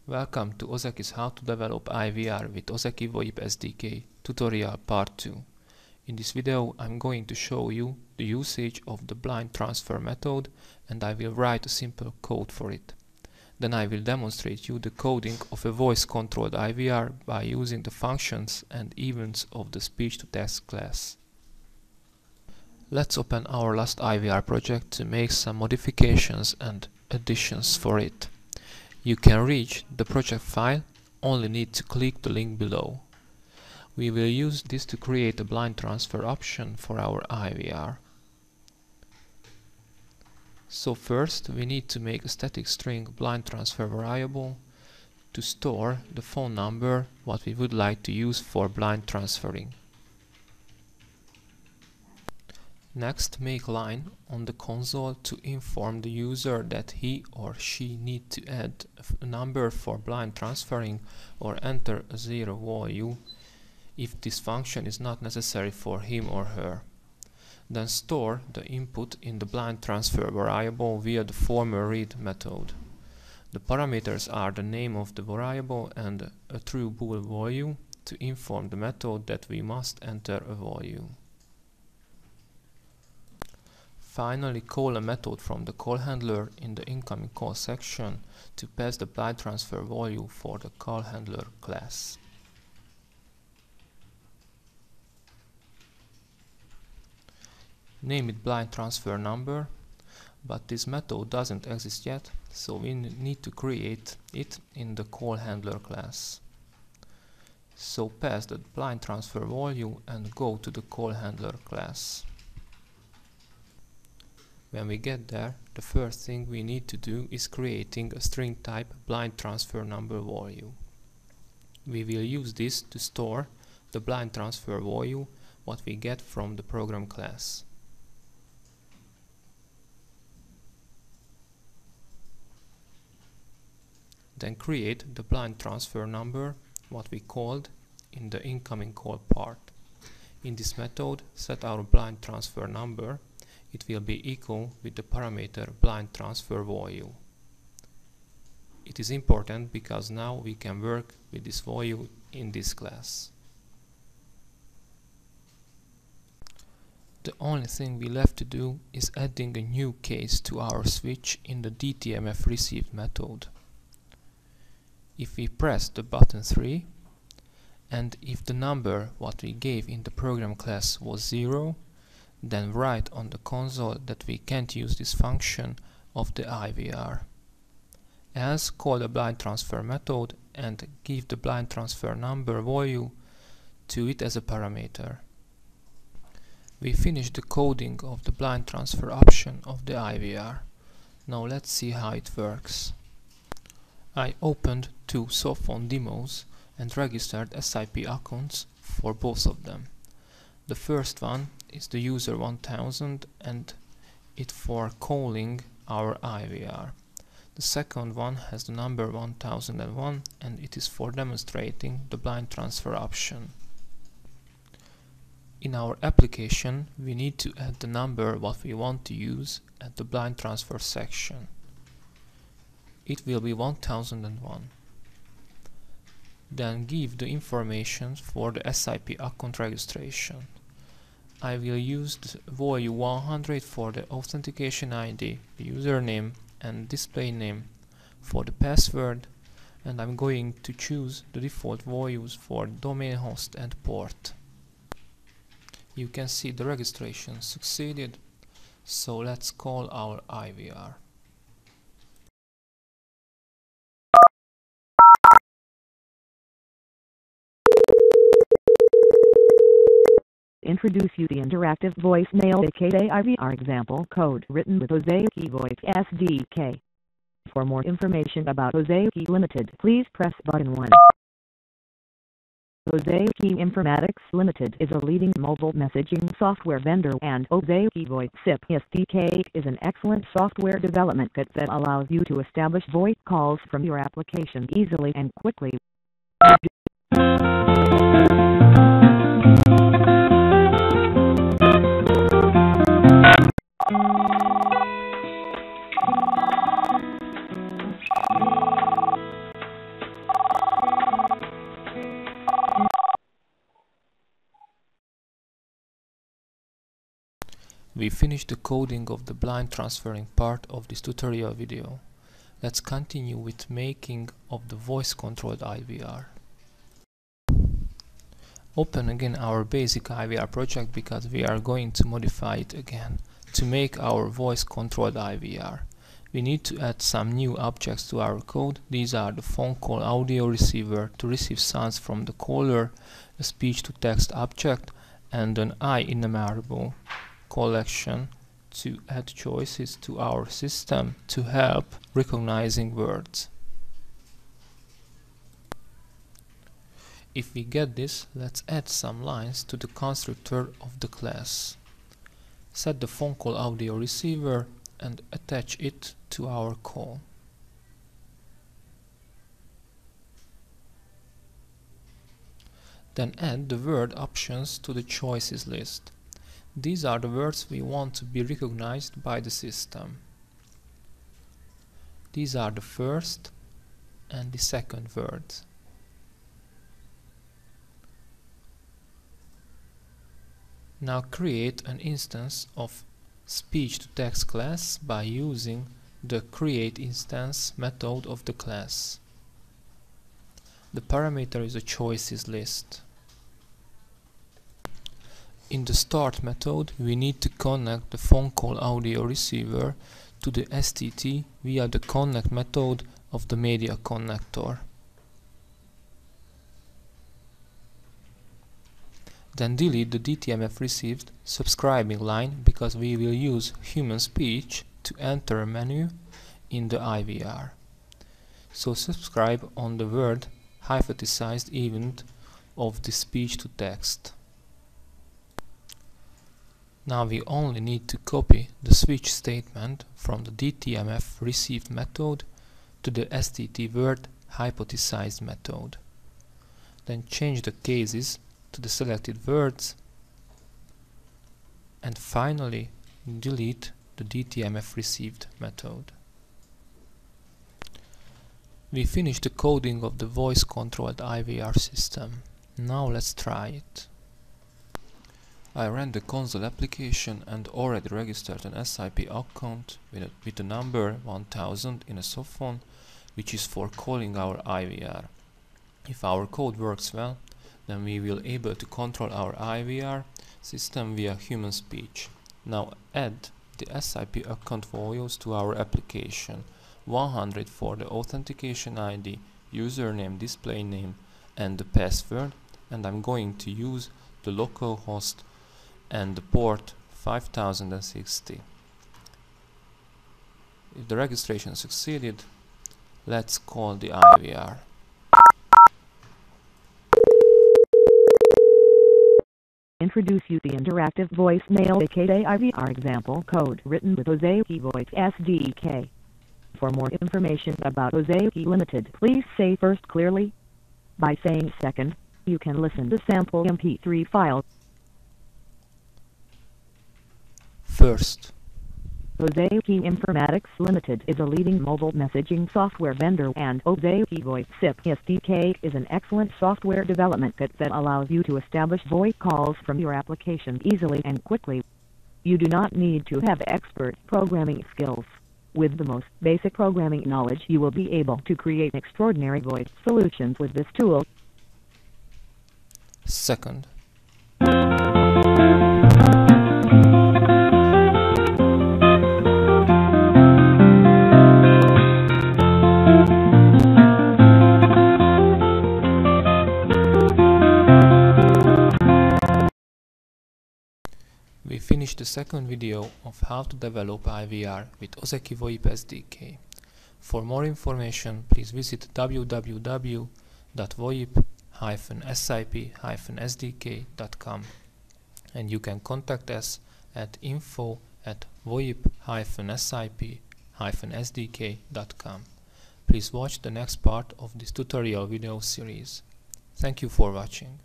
Welcome to Ozeki's How to Develop IVR with Ozeki VoIP SDK tutorial part 2. In this video I'm going to show you the usage of the blind transfer method, and I will write a simple code for it. Then I will demonstrate you the coding of a voice controlled IVR by using the functions and events of the SpeechtoText class. Let's open our last IVR project to make some modifications and additions for it. You can reach the project file, only need to click the link below. We will use this to create a blind transfer option for our IVR. So first we need to make a static string blind transfer variable to store the phone number what we would like to use for blind transferring. Next, make line on the console to inform the user that he or she need to add a number for blind transferring or enter a zero value if this function is not necessary for him or her. Then store the input in the blind transfer variable via the former read method. The parameters are the name of the variable and a true bool value to inform the method that we must enter a value. Finally, call a method from the call handler in the incoming call section to pass the blind transfer value for the call handler class. Name it blind transfer number, but this method doesn't exist yet, so we need to create it in the call handler class. So pass the blind transfer value and go to the call handler class. When we get there, the first thing we need to do is creating a string type blind transfer number value. We will use this to store the blind transfer value what we get from the program class. Then create the blind transfer number what we called in the incoming call part. In this method, set our blind transfer number. It will be equal with the parameter blind transfer value. It is important because now we can work with this value in this class. The only thing we left to do is adding a new case to our switch in the DTMF received method. If we press the button 3 and if the number what we gave in the program class was 0, then write on the console that we can't use this function of the IVR. Else, call the blind transfer method and give the blind transfer number value to it as a parameter. We finished the coding of the blind transfer option of the IVR. Now let's see how it works. I opened two softphone demos and registered SIP accounts for both of them. The first one is the user 1000 and it for calling our IVR. The second one has the number 1001 and it is for demonstrating the blind transfer option. In our application we need to add the number what we want to use at the blind transfer section. It will be 1001. Then give the information for the SIP account registration. I will use the value 100 for the authentication ID, username and display name for the password, and I'm going to choose the default values for domain host and port. You can see the registration succeeded, so let's call our IVR. Introduce you the interactive voicemail aka IVR example code written with Ozeki VoIP SDK. For more information about Ozeki Limited, please press button 1. Ozeki Informatics Limited is a leading mobile messaging software vendor, and Ozeki VoIP SIP SDK is an excellent software development kit that allows you to establish VoIP calls from your application easily and quickly. We finished the coding of the blind transferring part of this tutorial video. Let's continue with making of the voice-controlled IVR. Open again our basic IVR project because we are going to modify it again to make our voice-controlled IVR. We need to add some new objects to our code. These are the phone call audio receiver to receive sounds from the caller, a speech-to-text object, and an IEnumerable collection to add choices to our system to help recognizing words. If we get this, let's add some lines to the constructor of the class. Set the phone call audio receiver and attach it to our call. Then add the word options to the choices list. These are the words we want to be recognized by the system. These are the first and the second words. Now create an instance of SpeechtoText class by using the createInstance method of the class. The parameter is a choices list. In the start method, we need to connect the phone call audio receiver to the STT via the connect method of the media connector. Then delete the DTMF received subscribing line because we will use human speech to enter a menu in the IVR. So subscribe on the word hypothetized event of the speech-to-text. Now we only need to copy the switch statement from the DTMF received method to the STT word hypothesized method. Then change the cases to the selected words and finally delete the DTMF received method. We finished the coding of the voice-controlled IVR system. Now let's try it. I ran the console application and already registered an SIP account with the number 1000 in a softphone, which is for calling our IVR. If our code works well, then we will be able to control our IVR system via human speech. Now add the SIP account values to our application. 100 for the authentication ID, username, display name, and the password, and I'm going to use the local host and the port 5060. If the registration succeeded, let's call the IVR. Introduce you the interactive voicemail aka IVR example code written with Ozeki VoIP SDK. For more information about Ozeki Limited, please say first clearly. By saying second, you can listen to sample MP3 file. First. Ozeki Informatics Limited is a leading mobile messaging software vendor, and Ozeki VoIP SIP SDK is an excellent software development kit that allows you to establish voice calls from your application easily and quickly. You do not need to have expert programming skills. With the most basic programming knowledge, you will be able to create extraordinary voice solutions with this tool. Second. We finished the second video of how to develop IVR with Ozeki VoIP SDK. For more information, please visit www.voip-sip-sdk.com and you can contact us at info@voip-sip-sdk.com. Please watch the next part of this tutorial video series. Thank you for watching.